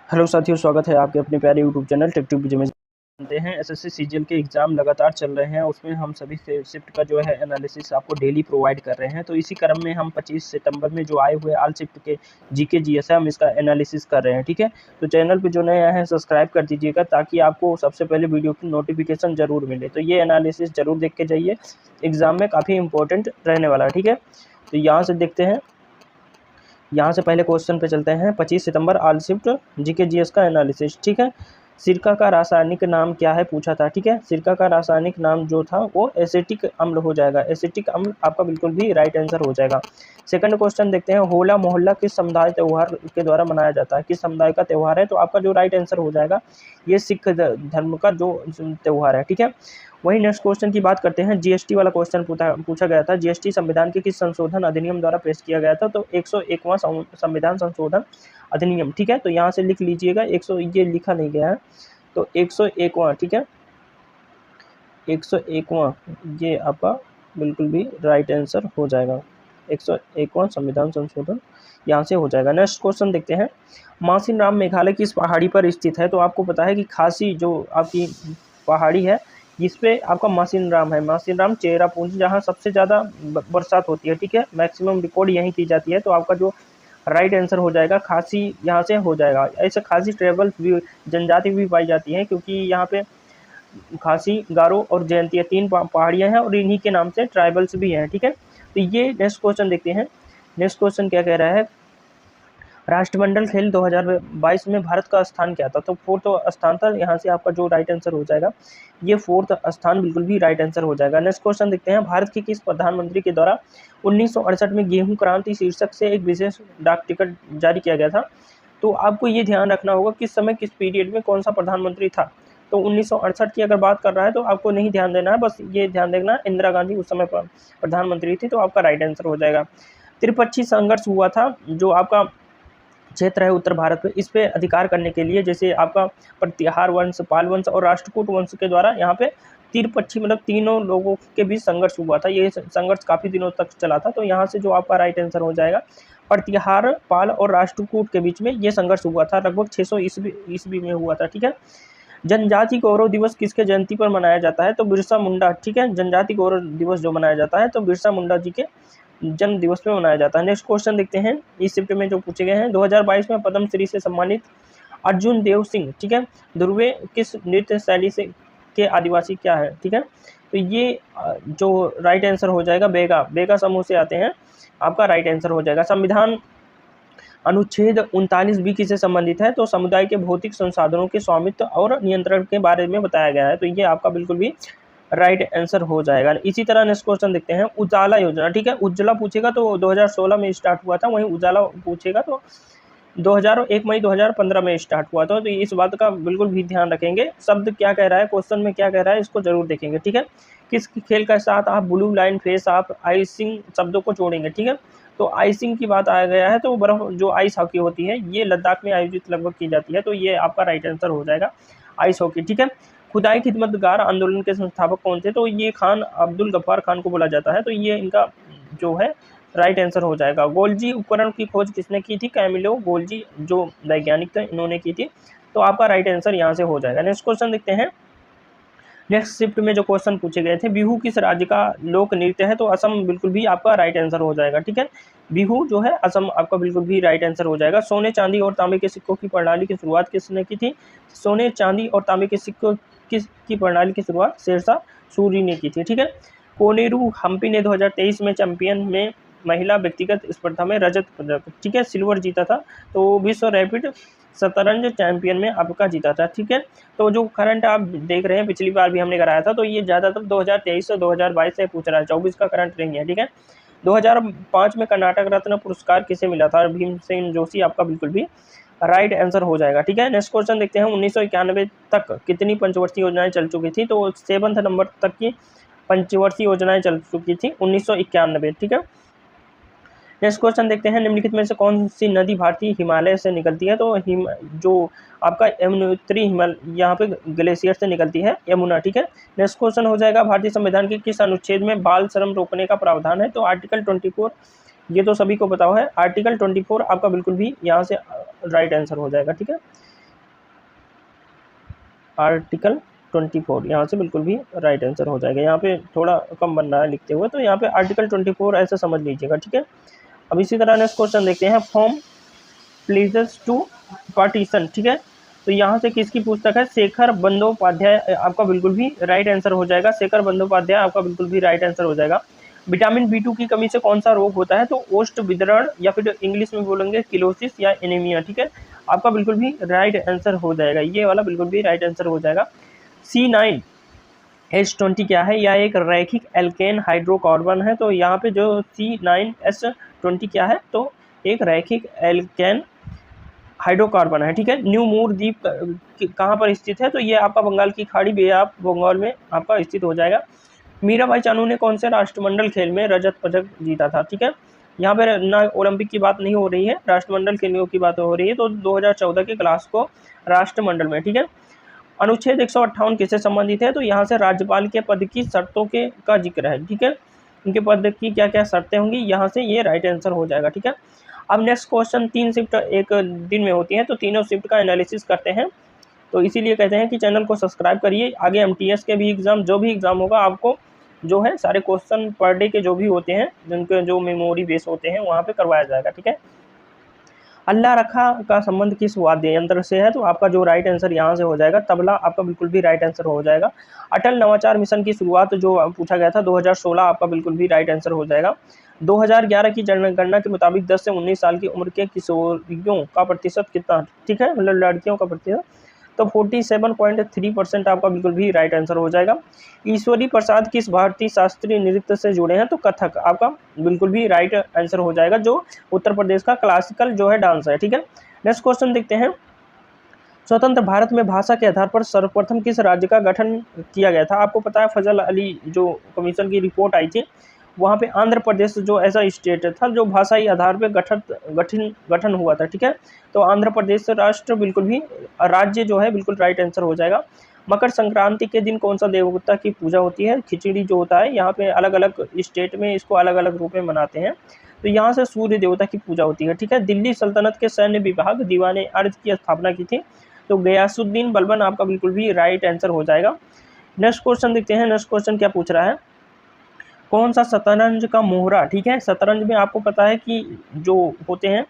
Hello साथियों, स्वागत है आपके अपने प्यारे यूट्यूब चैनल टेक ट्यूब में। जानते हैं एसएससी सीजीएल के एग्जाम लगातार चल रहे हैं, उसमें हम सभी शिफ्ट का जो है एनालिसिस आपको डेली प्रोवाइड कर रहे हैं। तो इसी क्रम में हम 25 सितंबर में जो आए हुए ऑल शिफ्ट के जीके जीएस है, हम इसका एनालिसिस कर रहे हैं। ठीक है, तो चैनल पे जो नए आए हैं सब्सक्राइब कर दीजिएगा ताकि आपको सबसे पहले वीडियो की नोटिफिकेशन जरूर मिले। तो ये एनालिसिस जरूर देख के जाइए, एग्जाम में काफ़ी इंपॉर्टेंट रहने वाला है। ठीक है, तो यहाँ से देखते हैं, यहाँ से पहले क्वेश्चन पे चलते हैं। 25 सितंबर ऑल शिफ्ट जीके जीएस का एनालिसिस। ठीक है, सिरका का रासायनिक नाम क्या है पूछा था। ठीक है, सिरका का रासायनिक नाम जो था वो एसिटिक अम्ल हो जाएगा। एसिटिक अम्ल आपका बिल्कुल भी राइट आंसर हो जाएगा। सेकंड क्वेश्चन देखते हैं, होला मोहल्ला किस समुदाय त्यौहार के द्वारा मनाया जाता है, किस समुदाय का त्यौहार है। तो आपका जो राइट आंसर हो जाएगा ये सिख धर्म का जो त्यौहार है। ठीक है, वही नेक्स्ट क्वेश्चन की बात करते हैं। जीएसटी वाला क्वेश्चन पूछा गया था। जीएसटी संविधान के किस संशोधन अधिनियम द्वारा पेश किया गया था। तो 101वां संविधान संशोधन अधिनियम। ठीक है, तो यहाँ से लिख लीजिएगा 100, ये लिखा नहीं गया है तो 101वां। ठीक है, 101वां ये आपका बिल्कुल भी राइट आंसर हो जाएगा। 101वां संविधान संशोधन यहाँ से हो जाएगा। नेक्स्ट क्वेश्चन देखते हैं, मासिन राम मेघालय किस पहाड़ी पर स्थित है। तो आपको पता है कि खासी जो आपकी पहाड़ी है जिस पे आपका मासिन राम है, मासिन राम चेरापूंजी, जहाँ सबसे ज़्यादा बरसात होती है। ठीक है, मैक्सिमम रिकॉर्ड यहीं की जाती है। तो आपका जो राइट आंसर हो जाएगा खासी, यहाँ से हो जाएगा। ऐसे खासी ट्राइबल जनजाति भी पाई जाती है, क्योंकि यहाँ पे खासी, गारो और जयंती तीन पहाड़ियाँ हैं और इन्हीं के नाम से ट्राइबल्स भी हैं। ठीक है, तो ये नेक्स्ट क्वेश्चन देखते हैं। नेक्स्ट क्वेश्चन क्या कह रहा है, राष्ट्रमंडल खेल 2022 में भारत का स्थान क्या था। तो फोर्थ स्थान था। यहाँ से आपका जो राइट आंसर हो जाएगा ये फोर्थ स्थान बिल्कुल भी राइट आंसर हो जाएगा। नेक्स्ट क्वेश्चन देखते हैं, भारत के किस प्रधानमंत्री के द्वारा 1968 में गेहूं क्रांति शीर्षक से एक विशेष डाक टिकट जारी किया गया था। तो आपको ये ध्यान रखना होगा किस समय किस पीरियड में कौन सा प्रधानमंत्री था। तो 1968 की अगर बात कर रहा है तो आपको नहीं ध्यान देना है, बस ये ध्यान देना इंदिरा गांधी उस समय प्रधानमंत्री थी। तो आपका राइट आंसर हो जाएगा। त्रिपक्षीय संघर्ष हुआ था जो आपका क्षेत्र है उत्तर भारत में, इस पे अधिकार करने के लिए, जैसे आपका प्रतिहार वंश, पाल वंश और राष्ट्रकूट वंश के द्वारा यहाँ पे त्रिपक्षी मतलब तीनों लोगों के बीच संघर्ष हुआ था। ये संघर्ष काफी दिनों तक चला था। तो यहाँ से जो आपका राइट आंसर हो जाएगा, प्रतिहार, पाल और राष्ट्रकूट के बीच में ये संघर्ष हुआ था, लगभग 600 ईस्वी में हुआ था। ठीक है, जनजाति गौरव दिवस किसके जयंती पर मनाया जाता है। तो बिरसा मुंडा। ठीक है, जनजाति गौरव दिवस जो मनाया जाता है तो बिरसा मुंडा जी के जन्म दिवस पे मनाया जाता है। नेक्स्ट क्वेश्चन देखते हैं, इस शिफ्ट में जो पूछे गए हैं, 2022 में पद्मश्री से सम्मानित अर्जुन देव सिंह, ठीक है, ध्रुवे किस नृत्य शैली से के आदिवासी क्या है। ठीक है, तो ये जो राइट आंसर हो जाएगा बेगा समूह से आते हैं, आपका राइट आंसर हो जाएगा। संविधान अनुच्छेद 39 भी किससे संबंधित है। तो समुदाय के भौतिक संसाधनों के स्वामित्व और नियंत्रण के बारे में बताया गया है। तो ये आपका बिल्कुल भी राइट आंसर हो जाएगा। इसी तरह नेक्स्ट क्वेश्चन देखते हैं, उजाला योजना। ठीक है, उज्ज्वला पूछेगा तो 2016 में स्टार्ट हुआ था, वहीं उजाला पूछेगा तो 1 मई 2015 में स्टार्ट हुआ था। तो इस बात का बिल्कुल भी ध्यान रखेंगे, शब्द क्या कह रहा है, क्वेश्चन में क्या कह रहा है, इसको जरूर देखेंगे। ठीक है, किस खेल के साथ आप ब्लू लाइन फेस आप आइसिंग शब्दों को जोड़ेंगे। ठीक है, तो आइसिंग की बात आ गया है तो बर्फ जो आइस हॉकी होती है ये लद्दाख में आयोजित लगभग की जाती है। तो ये आपका राइट आंसर हो जाएगा, आइस हॉकी। ठीक है, खुदाई खिदमतगार आंदोलन के संस्थापक कौन थे। तो ये खान अब्दुल गफ्फार खान को बोला जाता है। तो ये इनका जो है राइट आंसर हो जाएगा। गोल्जी उपकरण की खोज किसने की थी। कैमिलो गोल्जी जो वैज्ञानिक थे इन्होंने की थी। तो आपका राइट आंसर यहाँ से हो जाएगा। नेक्स्ट क्वेश्चन देखते हैं, नेक्स्ट शिफ्ट में जो क्वेश्चन पूछे गए थे, बिहू किस राज्य का लोक नृत्य है। तो असम बिल्कुल भी आपका राइट आंसर हो जाएगा। ठीक है, बिहू जो है असम आपका बिल्कुल भी राइट आंसर हो जाएगा। सोने चांदी और तांबे के सिक्कों की प्रणाली की शुरुआत किसने की थी। सोने चांदी और तांबे के सिक्कों की प्रणाली की शुरुआत शेरशाह सूरी ने की थी। ठीक है, कोनेरू हम्पी ने 2023 में चैंपियन में महिला व्यक्तिगत स्पर्धा में रजत पदक, ठीक है, सिल्वर जीता था। तो विश्व रैपिड शतरंज चैंपियन में आपका जीता था। ठीक है, तो जो करंट आप देख रहे हैं पिछली बार भी हमने कराया था, तो ये ज़्यादातर 2023 से 2022 से पूछ रहा है, 24 का करंट नहीं है। ठीक है, 2005 में कर्नाटक रत्न पुरस्कार किसे मिला था। भीमसेन जोशी आपका बिल्कुल भी राइट आंसर हो जाएगा। ठीक है, नेक्स्ट क्वेश्चन देखते हैं, 1991 तक कितनी पंचवर्षीय योजनाएं चल चुकी थी। तो 7th नंबर तक की पंचवर्षीय योजनाएं चल चुकी थी 1991। ठीक है, नेक्स्ट क्वेश्चन देखते हैं, निम्नलिखित में से कौन सी नदी भारतीय हिमालय से निकलती है। तो जो आपका यमुनोत्री यहाँ पे ग्लेशियर से निकलती है यमुना। ठीक है, नेक्स्ट क्वेश्चन हो जाएगा, भारतीय संविधान के किस अनुच्छेद में बाल श्रम रोकने का प्रावधान है। तो आर्टिकल 24, ये तो सभी को पता है, आर्टिकल 24 आपका बिल्कुल भी यहाँ से राइट आंसर हो जाएगा। ठीक है, आर्टिकल 24 यहाँ से बिल्कुल भी राइट आंसर हो जाएगा। यहाँ पे थोड़ा कम बन रहा है लिखते हुए, तो यहाँ पे आर्टिकल 24 ऐसे समझ लीजिएगा, ठीक है। अब इसी तरह नेक्स्ट क्वेश्चन देखते हैं, फॉर्म प्लीजेस टू पार्टीशन, ठीक है। तो यहाँ से किसकी पुस्तक है, शेखर बंदोपाध्याय, आपका बिल्कुल भी राइट आंसर हो जाएगा। शेखर बंदोपाध्याय आपका बिल्कुल भी राइट आंसर हो जाएगा। विटामिन B2 की कमी से कौन सा रोग होता है, तो ओस्ट विदरण, या फिर इंग्लिश में बोलेंगे किलोसिस या एनीमिया, ठीक है। आपका बिल्कुल भी राइट आंसर हो जाएगा, ये वाला बिल्कुल भी राइट आंसर हो जाएगा। C9H20 क्या है, यह एक रैखिक एल्केन हाइड्रोकार्बन है। तो यहाँ पे जो C9H20 क्या है, तो एक रैखिक एल्केन हाइड्रोकार्बन है, ठीक है। न्यू मूर द्वीप कहाँ पर स्थित है, तो ये आपका बंगाल की खाड़ी बे ऑफ बंगाल में आपका स्थित हो जाएगा। मीराबाई चानू ने कौन से राष्ट्रमंडल खेल में रजत पदक जीता था, ठीक है। यहाँ पर ना ओलंपिक की बात नहीं हो रही है, राष्ट्रमंडल खेलों की बात हो रही है, तो 2014 के ग्लासगो राष्ट्रमंडल में, ठीक है। अनुच्छेद 158 किससे संबंधित है, तो यहाँ से राज्यपाल के पद की शर्तों के का जिक्र है, ठीक है। उनके पद की क्या क्या शर्तें होंगी, यहाँ से ये राइट आंसर हो जाएगा, ठीक है। अब नेक्स्ट क्वेश्चन, 3 शिफ्ट एक दिन में होती है, तो तीनों शिफ्ट का एनालिसिस करते हैं। तो इसीलिए कहते हैं कि चैनल को सब्सक्राइब करिए। आगे MTS के भी एग्जाम, जो भी एग्जाम होगा, आपको जो है सारे क्वेश्चन पर डे के जो भी होते हैं, जिनके जो मेमोरी बेस होते हैं, वहाँ पे करवाया जाएगा, ठीक है। अल्लाह रखा का संबंध किस वाद्य यंत्र से है, तो आपका जो राइट आंसर यहाँ से हो जाएगा, तबला आपका बिल्कुल भी राइट आंसर हो जाएगा। अटल नवाचार मिशन की शुरुआत जो पूछा गया था 2016, आपका बिल्कुल भी राइट आंसर हो जाएगा। 2011 की जनगणना के मुताबिक 10 से 19 साल की उम्र के किशोरियों का प्रतिशत कितना, ठीक है, मतलब लड़कियों का प्रतिशत, तो 47.3% आपका बिल्कुल भी राइट आंसर हो जाएगा। ईश्वरी प्रसाद किस भारतीय शास्त्रीय नृत्य से जुड़े हैं, तो कथक आपका बिल्कुल भी राइट आंसर हो जाएगा, जो उत्तर प्रदेश का क्लासिकल जो है डांस है, ठीक है। नेक्स्ट क्वेश्चन देखते हैं, स्वतंत्र भारत में भाषा के आधार पर सर्वप्रथम किस राज्य का गठन किया गया था। आपको पता है फजल अली जो कमीशन की रिपोर्ट आई थी, वहाँ पे आंध्र प्रदेश जो ऐसा स्टेट था जो भाषाई आधार पे गठन हुआ था, ठीक है। तो आंध्र प्रदेश राष्ट्र बिल्कुल भी राज्य जो है बिल्कुल राइट आंसर हो जाएगा। मकर संक्रांति के दिन कौन सा देवता की पूजा होती है, खिचड़ी जो होता है, यहाँ पे अलग अलग स्टेट में इसको अलग अलग रूप में मनाते हैं, तो यहाँ से सूर्य देवता की पूजा होती है, ठीक है। दिल्ली सल्तनत के सैन्य विभाग दीवाने अर्ज की स्थापना की थी, तो गयासुद्दीन बलबन आपका बिल्कुल भी राइट आंसर हो जाएगा। नेक्स्ट क्वेश्चन देखते हैं, नेक्स्ट क्वेश्चन क्या पूछ रहा है, कौन सा शतरंज का मोहरा, ठीक है। शतरंज में आपको पता है कि जो होते हैं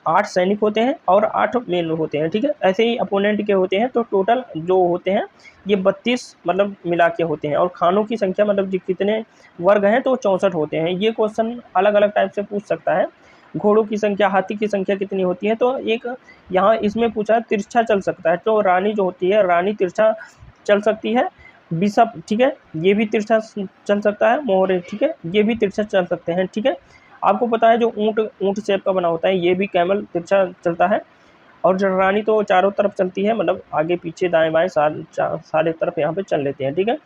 8 सैनिक होते हैं और 8 मेन होते हैं, ठीक है। ऐसे ही अपोनेंट के होते हैं, तो टोटल जो होते हैं ये 32 मतलब मिला के होते हैं, और खानों की संख्या मतलब कितने वर्ग हैं, तो 64 होते हैं। ये क्वेश्चन अलग अलग टाइप से पूछ सकता है। घोड़ों की संख्या, हाथी की संख्या कितनी होती है, तो एक यहाँ इसमें पूछा है तिरछा चल सकता है, तो रानी जो होती है रानी तिरछा चल सकती है। बिशप, ठीक है, ये भी तिरछा चल सकता है। मोहरे, ठीक है, ये भी तिरछा चल सकते हैं, ठीक है। आपको पता है जो ऊंट शेप का बना होता है, ये भी कैमल तिरछा चलता है। और जो रानी तो चारों तरफ चलती है, मतलब आगे पीछे दाएं बाएं सारे तरफ यहाँ पे चल लेते हैं, ठीक है।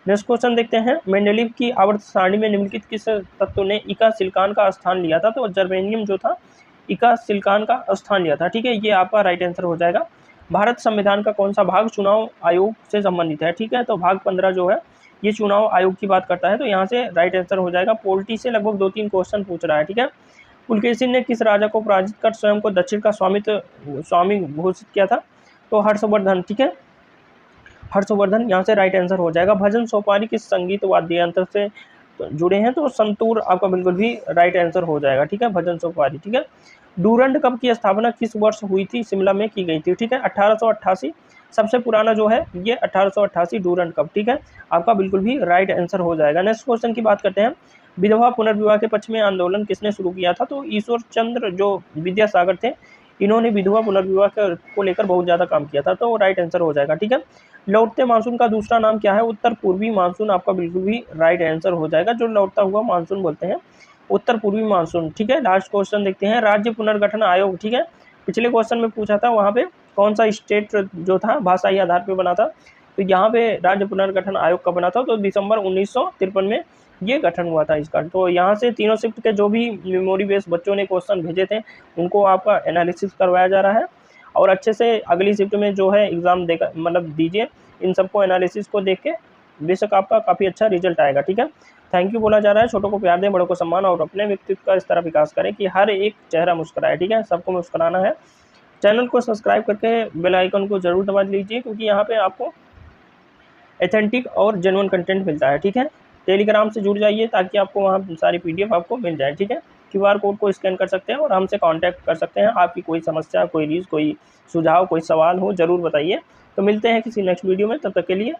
नेक्स्ट क्वेश्चन देखते हैं, मेंडेलीव की आवर्त सारणी में निम्नलिखित किस तत्व ने इका सिलिकॉन का स्थान लिया था, तो जर्मेनियम जो था इका सिलिकॉन का स्थान लिया था, ठीक है। ये आपका राइट आंसर हो जाएगा। भारत संविधान का कौन सा भाग चुनाव आयोग से संबंधित है, ठीक है, तो भाग 15 जो है ये चुनाव आयोग की बात करता है, तो यहाँ से राइट आंसर हो जाएगा। पोलिटी से लगभग 2-3 क्वेश्चन पूछ रहा है, ठीक है। पुलकेशिन ने किस राजा को पराजित कर स्वयं को दक्षिण का स्वामी घोषित किया था, तो हर्षवर्धन, ठीक है, हर्षवर्धन यहाँ से राइट आंसर हो जाएगा। भजन सोपारी किस संगीत वाद्य यंत्र से जुड़े हैं, तो संतूर आपका बिल्कुल भी राइट आंसर हो जाएगा, ठीक है, भजन सोपारी, ठीक है। डूरंड कप की स्थापना किस वर्ष हुई थी, शिमला में की गई थी, ठीक है, 1888 सबसे पुराना जो है ये 1888 डूरंड कप, ठीक है, आपका बिल्कुल भी राइट आंसर हो जाएगा। नेक्स्ट क्वेश्चन की बात करते हैं, विधवा पुनर्विवाह के पक्ष में आंदोलन किसने शुरू किया था, तो ईश्वर चंद्र जो विद्यासागर थे, इन्होंने विधवा पुनर्विवाह को लेकर बहुत ज़्यादा काम किया था, तो राइट आंसर हो जाएगा, ठीक है। लौटते मानसून का दूसरा नाम क्या है, उत्तर पूर्वी मानसून आपका बिल्कुल भी राइट आंसर हो जाएगा, जो लौटता हुआ मानसून बोलते हैं उत्तर पूर्वी मानसून, ठीक है। लास्ट क्वेश्चन देखते हैं, राज्य पुनर्गठन आयोग, ठीक है, पिछले क्वेश्चन में पूछा था वहाँ पे कौन सा स्टेट जो था भाषाई आधार पे बना था, तो यहाँ पे राज्य पुनर्गठन आयोग का बना था, तो दिसंबर 1953 में ये गठन हुआ था इसका। तो यहाँ से तीनों शिफ्ट के जो भी मेमोरी बेस्ड बच्चों ने क्वेश्चन भेजे थे उनको आपका एनालिसिस करवाया जा रहा है, और अच्छे से अगली शिफ्ट में जो है एग्ज़ाम देकर मतलब दीजिए, इन सबको एनालिसिस को देख के बेशक आपका काफ़ी अच्छा रिजल्ट आएगा, ठीक है। थैंक यू बोला जा रहा है, छोटों को प्यार दें, बड़ों को सम्मान, और अपने व्यक्तित्व का इस तरह विकास करें कि हर एक चेहरा मुस्कुराए, ठीक है, सबको मुस्कुराना है। चैनल को सब्सक्राइब करके बेल आइकन को ज़रूर दबा लीजिए, क्योंकि यहाँ पे आपको एथेंटिक और जेन्युइन कंटेंट मिलता है। ठीक है, टेलीग्राम से जुड़ जाइए ताकि आपको वहाँ सारी PDF आपको मिल जाए। ठीक है, QR कोड को स्कैन कर सकते हैं और हमसे कांटेक्ट कर सकते हैं। आपकी कोई समस्या, कोई रीज, कोई सुझाव, कोई सवाल हो ज़रूर बताइए। तो मिलते हैं किसी नेक्स्ट वीडियो में, तब तक के लिए